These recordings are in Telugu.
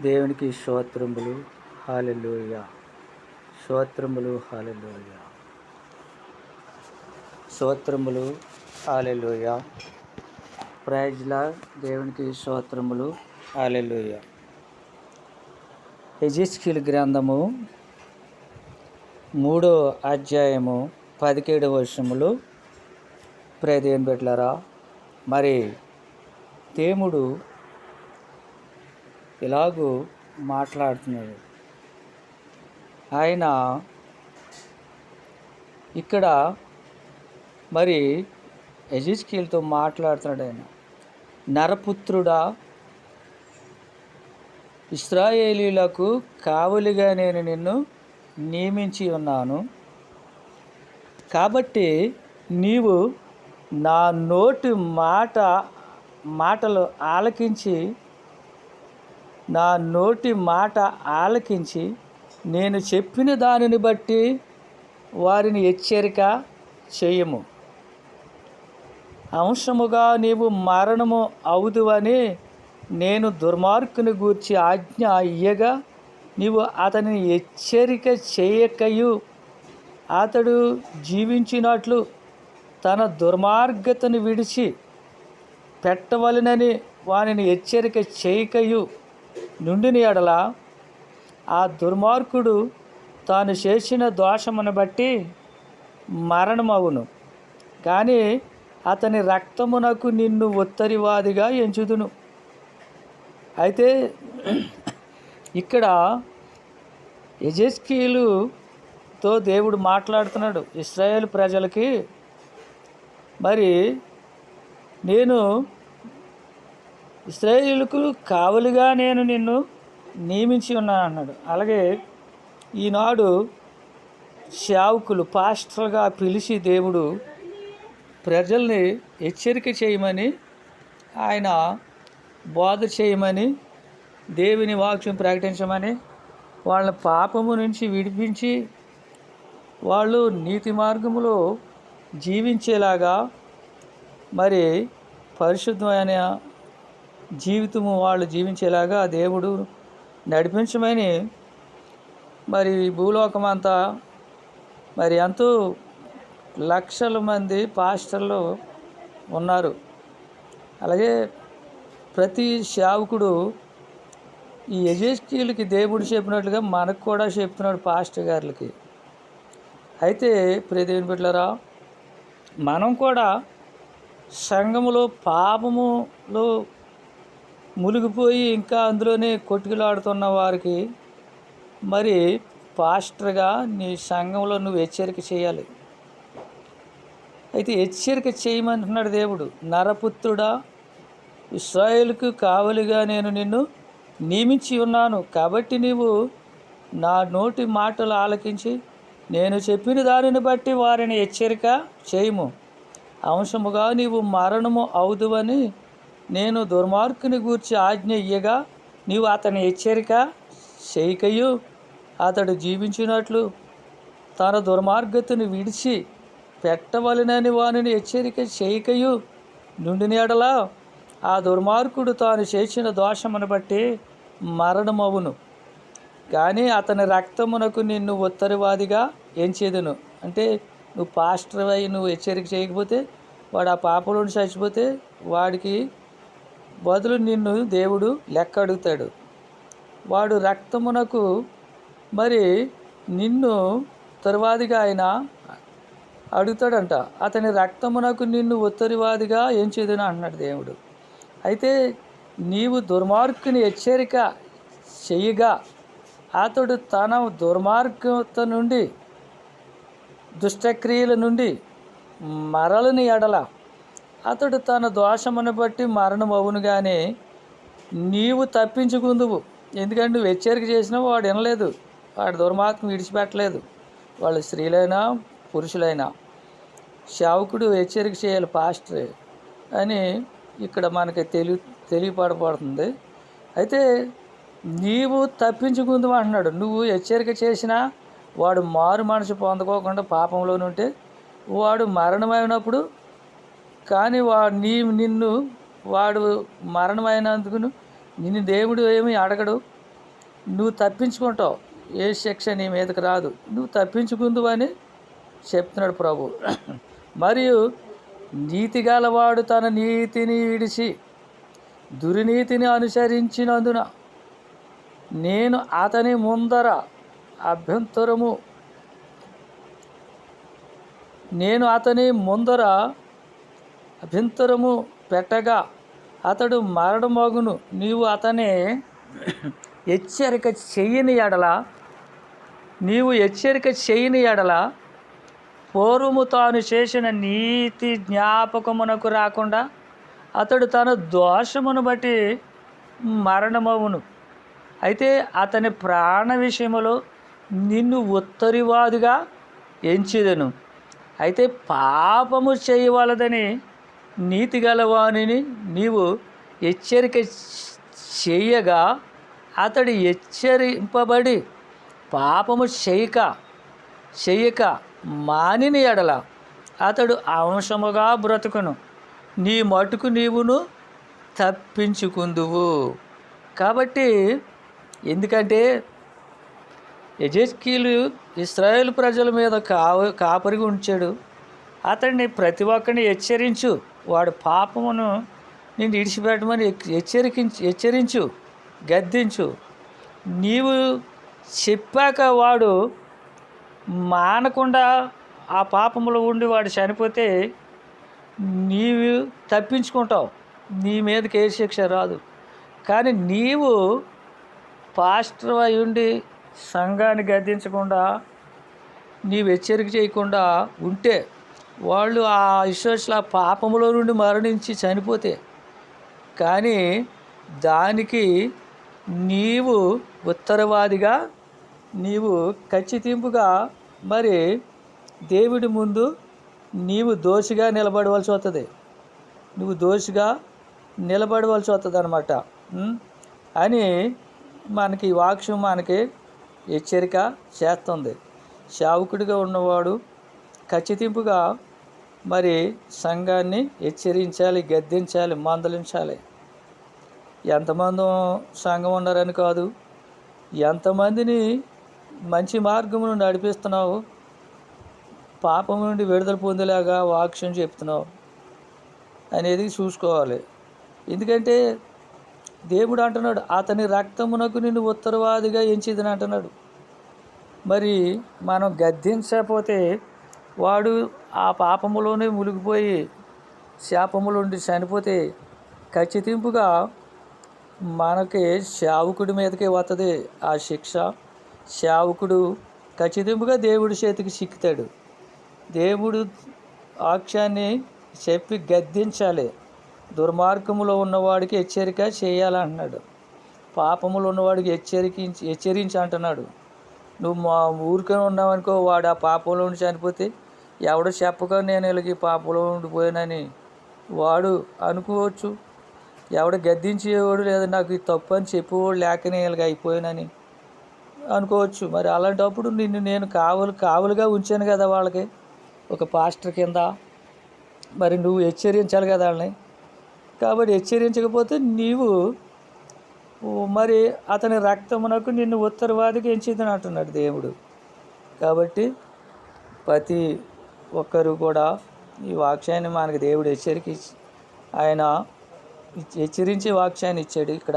దేవునికి స్తోత్రములు. హల్లెలూయా. స్తోత్రములు. హల్లెలూయా. స్తోత్రములు. హల్లెలూయా. Praise Lord. దేవునికి స్తోత్రములు. హల్లెలూయా. యెహెజ్కేలు గ్రంథము 3వ అధ్యాయము 17వ వచనములు. దేవుని బిడ్డలారా, మరి దేవుడు ఇలాగూ మాట్లాడుతున్నాడు. ఆయన ఇక్కడ మరి యెహెజ్కేలుతో మాట్లాడుతున్నాడు. ఆయన, నరపుత్రుడా, ఇశ్రాయేలీయులకు కావలిగా నేను నిన్ను నియమించి ఉన్నాను. కాబట్టి నీవు నా నోటి మాటలు ఆలకించి నేను చెప్పిన దానిని బట్టి వారిని హెచ్చరిక చేయము. అంశముగా నీవు మరణము అవుదువని నేను దుర్మార్గుని గూర్చి ఆజ్ఞ ఇయ్యగా నీవు అతనిని హెచ్చరిక చేయకయు అతడు జీవించినట్లు తన దుర్మార్గతను విడిచి పెట్టవలెనని వానిని హెచ్చరిక చేయకయు నుండిన ఎడల ఆ దుర్మార్గుడు తాను చేసిన దోషమును బట్టి మరణమవును. కానీ అతని రక్తమునకు నిన్ను ఉత్తరివాదిగా ఎంచుదును. అయితే ఇక్కడ యెహెజ్కేలుతో దేవుడు మాట్లాడుతున్నాడు ఇశ్రాయేలు ప్రజలకి. మరి నేను ఇశ్రాయేలుకు కావలిగా నేను నిన్ను నియమించి ఉన్నాను అన్నాడు. అలాగే ఈనాడు సేవకులు, పాస్టర్గా పిలిచి దేవుడు ప్రజల్ని హెచ్చరిక చేయమని, ఆయన బోధ చేయమని, దేవుని వాక్యం ప్రకటించమని, వాళ్ళ పాపము నుంచి విడిపించి వాళ్ళు నీతి మార్గములో జీవించేలాగా, మరి పరిశుద్ధమైన జీవితము వాళ్ళు జీవించేలాగా దేవుడు నడిపించమని మరి భూలోకమంతా మరి ఎంతో లక్షల మంది పాస్టర్లు ఉన్నారు. అలాగే ప్రతి సేవకుడు ఈ యెహెజ్కేలుకి దేవుడు చెప్పినట్లుగా మనకు కూడా చెప్తున్నాడు, పాస్టర్ గారులకి. అయితే దేవుని బిడ్డలారా, మనం కూడా సంఘములో పాపములో మునిగిపోయి ఇంకా అందులోనే కొట్టుకులాడుతున్న వారికి మరి పాస్టర్గా నీ సంఘంలో నువ్వు హెచ్చరిక చేయాలి. అయితే హెచ్చరిక చేయమంటున్నాడు దేవుడు. నరపుత్రుడా, ఇశ్రాయేలుకు కావలిగా నేను నిన్ను నియమించి ఉన్నాను. కాబట్టి నీవు నా నోటి మాటలు ఆలకించి నేను చెప్పిన దానిని బట్టి వారిని హెచ్చరిక చేయము. అంశముగా నీవు మరణము అవుదువని నేను దుర్మార్గుని గూర్చి ఆజ్ఞ ఇయ్యగా నీవు అతని హెచ్చరిక చేయకయు అతడు జీవించినట్లు తన దుర్మార్గతను విడిచి పెట్టవలెనని వానిని హెచ్చరిక చేయకయు నుండిన ఎడల ఆ దుర్మార్గుడు తాను చేసిన దోషమును బట్టి మరణమవును. కానీ అతని రక్తమునకు నిన్ను ఉత్తరవాదిగా ఎంచేదును. అంటే నువ్వు పాస్టర్ అయి నువ్వు హెచ్చరిక చేయకపోతే వాడు ఆ పాపంలో చచ్చిపోతే వాడికి బదులు నిన్ను దేవుడు లెక్క అడుగుతాడు. వాడు రక్తమునకు మరి నిన్ను ఉత్తరవాదిగా ఆయన అడుగుతాడంట. అతని రక్తమునకు నిన్ను ఉత్తరవాదిగా ఎంచేదును అంటున్నాడు దేవుడు. అయితే నీవు దుర్మార్గుని హెచ్చరిక చెయ్యగా అతడు తన దుర్మార్గత నుండి, దుష్టక్రియల నుండి మరలని ఎడల అతడు తన దోషమును బట్టి మరణం అవును. కానీ నీవు తప్పించుకుందువు. ఎందుకంటే నువ్వు హెచ్చరిక చేసినా వాడు వినలేదు, వాడు దుర్మార్గం విడిచిపెట్టలేదు. వాళ్ళు స్త్రీలైనా పురుషులైనా సేవకుడు హెచ్చరిక చేయాలి, పాస్టర్ అని ఇక్కడ మనకి తెలియపడబడుతుంది. అయితే నీవు తప్పించుకుందాం అంటున్నాడు. నువ్వు హెచ్చరిక చేసినా వాడు మారు మనసు పొందుకోకుండా పాపంలో ఉంటే వాడు మరణమైనప్పుడు, కానీ నిన్ను వాడు మరణమైనందుకు నిన్ను దేవుడు ఏమీ అడగడు. నువ్వు తప్పించుకుంటావు, ఏ శిక్ష నీ మీదకి రాదు, నువ్వు తప్పించుకుందు అని చెప్తున్నాడు ప్రభు. మరియు నీతి గలవాడు తన నీతిని విడిచి దుర్నీతిని అనుసరించినందున నేను అతని ముందర అభ్యంతరము పెట్టగా అతడు మరణమగును. నీవు అతని హెచ్చరిక చేయని ఎడల పూర్వము తాను చేసిన నీతి జ్ఞాపకమునకు రాకుండా అతడు తన దోషమును బట్టి మరణమవును. అయితే అతని ప్రాణ విషయములో నిన్ను ఉత్తరివాదిగా ఎంచెదను. అయితే పాపము చేయవలదని నీతి గలవానిని నీవు హెచ్చరిక చేయగా అతడు హెచ్చరింపబడి పాపము చేయక మానిన ఎడల అతడు అంశముగా బ్రతుకును, నీ మటుకు నీవును తప్పించుకుందువు. కాబట్టి ఎందుకంటే యెహెజ్కేలు ఇశ్రాయేలు ప్రజల మీద కాపరిగా ఉంచాడు. అతన్ని ప్రతి ఒక్కరిని హెచ్చరించు, వాడు పాపమును నిన్ను విడిచిపెట్టమని హెచ్చరించు, గద్దించు. నీవు చెప్పాక వాడు మానకుండా ఆ పాపంలో ఉండి వాడు చనిపోతే నీవు తప్పించుకుంటావు, నీ మీదకి ఏ శిక్ష రాదు. కానీ నీవు పాస్టర్ అయి ఉండి సంఘాన్ని గద్దించకుండా, నీవు హెచ్చరిక చేయకుండా ఉంటే వాళ్ళు ఆ విశ్వాసులు ఆ పాపంలో నుండి మరణించి చనిపోతే, కానీ దానికి నీవు ఉత్తరవాదిగా, నీవు ఖచ్చితంగా మరి దేవుడి ముందు నీవు దోషిగా నిలబడవలసి వస్తుంది. నువ్వు దోషిగా నిలబడవలసి వస్తుంది అన్నమాట అని మనకి ఈ వాక్యం మనకి హెచ్చరిక చేస్తుంది. సేవకుడిగా ఉన్నవాడు ఖచ్చితంగా మరి సంఘాన్ని హెచ్చరించాలి, గద్దించాలి, మందలించాలి. ఎంతమంది సంఘం ఉన్నారని కాదు, ఎంతమందిని మంచి మార్గమును నడిపిస్తున్నావు, పాపం నుండి విడుదల పొందేలాగా వాక్యం చెప్తున్నావు అనేది చూసుకోవాలి. ఎందుకంటే దేవుడు అంటున్నాడు, అతని రక్తమునకు నిన్ను ఉత్తరవాదిగా ఎంచిదని అంటున్నాడు. మరి మనం గద్దించకపోతే వాడు ఆ పాపములోనే మునిగిపోయి శాపములుండి చనిపోతే ఖచ్చితంగా మనకి సేవకుడి మీదకే వస్తుంది ఆ శిక్ష. సేవకుడు ఖచ్చితంగా దేవుడి చేతికి చిక్కుతాడు. దేవుడు వాక్యాన్ని చెప్పి గద్దించాలి. దుర్మార్గములో ఉన్నవాడికి హెచ్చరిక చేయాలంటున్నాడు. పాపములో ఉన్నవాడికి హెచ్చరించి అంటున్నాడు. నువ్వు మా ఊరికనే ఉన్నావనుకో, వాడు ఆ పాపంలో ఉండి చనిపోతే ఎవడో చెప్పగా నేను ఇలాగ పాపంలో ఉండిపోయానని వాడు అనుకోవచ్చు. ఎవడ గద్దించేవాడు లేదా నాకు ఇది తప్పు అని చెప్పేవాడు లేకనే ఇలాగ అయిపోయానని అనుకోవచ్చు. మరి అలాంటప్పుడు నిన్ను నేను కావలుగా ఉంచాను కదా వాళ్ళకి, ఒక పాస్టర్ కింద. మరి నువ్వు హెచ్చరించాలి కదా వాళ్ళని. కాబట్టి హెచ్చరించకపోతే నీవు మరి అతని రక్తమునకు నిన్ను ఉత్తరవాదిగా ఎంచిదని అంటున్నాడు దేవుడు. కాబట్టి ప్రతి ఒక్కరు కూడా ఈ వాక్యాన్ని మనకి దేవుడు ఆయన హెచ్చరించే వాక్యాన్ని ఇచ్చాడు. ఇక్కడ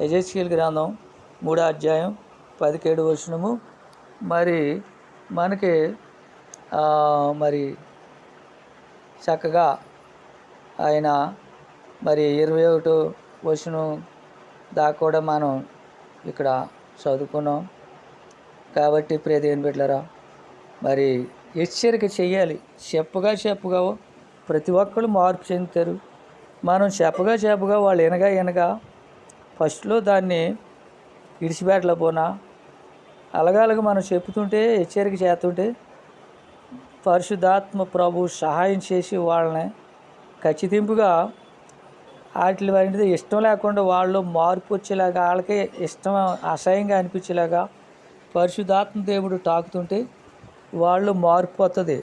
యెహెజ్కేలు గ్రంథం 3వ అధ్యాయం 17వ వచనము మరి మనకి మరి చక్కగా ఆయన మరి 21వ వచనం దాకా కూడా మనం ఇక్కడ చదువుకున్నాం. కాబట్టి ప్రియ దేవుని బిడ్డలారా, మరి హెచ్చరిక చెయ్యాలి. చెప్పగా ప్రతి ఒక్కరు మార్పు చెందుతారు. మనం చెప్పగా వాళ్ళు వినగా ఫస్ట్లో దాన్ని విడిచిపెట్టలేకపోనా అలాగ మనం చెప్తుంటే, హెచ్చరిక చేస్తుంటే పరిశుద్ధాత్మ ప్రభు సహాయం చేసి వాళ్ళని ఖచ్చితంగా వాటి వంటిది ఇష్టం లేకుండా వాళ్ళు మార్పు వచ్చేలాగా, వాళ్ళకే ఇష్టం అసహ్యంగా అనిపించేలాగా పరిశుద్ధాత్మ దేవుడు తాకుతుంటే వాళ్ళు మార్పు వస్తుంది.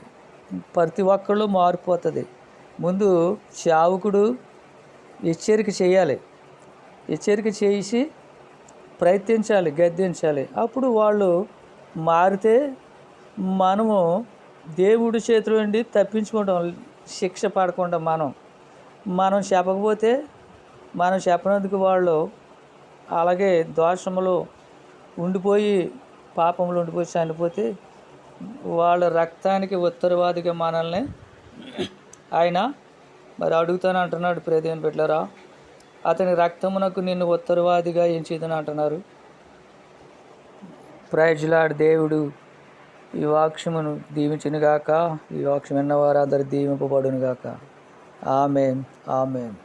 ప్రతి ఒక్కళ్ళు మార్పు వస్తుంది. ముందు సేవకుడు హెచ్చరిక చేయాలి. హెచ్చరిక చేసి ప్రయత్నించాలి, గద్దించాలి. అప్పుడు వాళ్ళు మారితే మనము దేవుడి చేతిలో నుండి తప్పించుకుంటాం. శిక్ష పడకుండా మనం చెప్పకపోతే, మనం చెప్పినందుకు వాళ్ళు అలాగే దోషములు ఉండిపోయి, పాపములు ఉండిపోయి చనిపోతే వాళ్ళ రక్తానికి ఉత్తరవాదిగా మనల్ని ఆయన మరి అడుగుతాను అంటున్నాడు. ప్రియదేవుని బిడ్డలారా, అతని రక్తమునకు నిన్ను ఉత్తరవాదిగా ఎంచేదని అంటున్నారు. Praise lord. దేవుడు ఈ వాక్యమును దీవించునుగాక. ఈ వాక్యం విన్నవారు అందరు దీవింపబడునుగాక. ఆమేన్, ఆమేన్.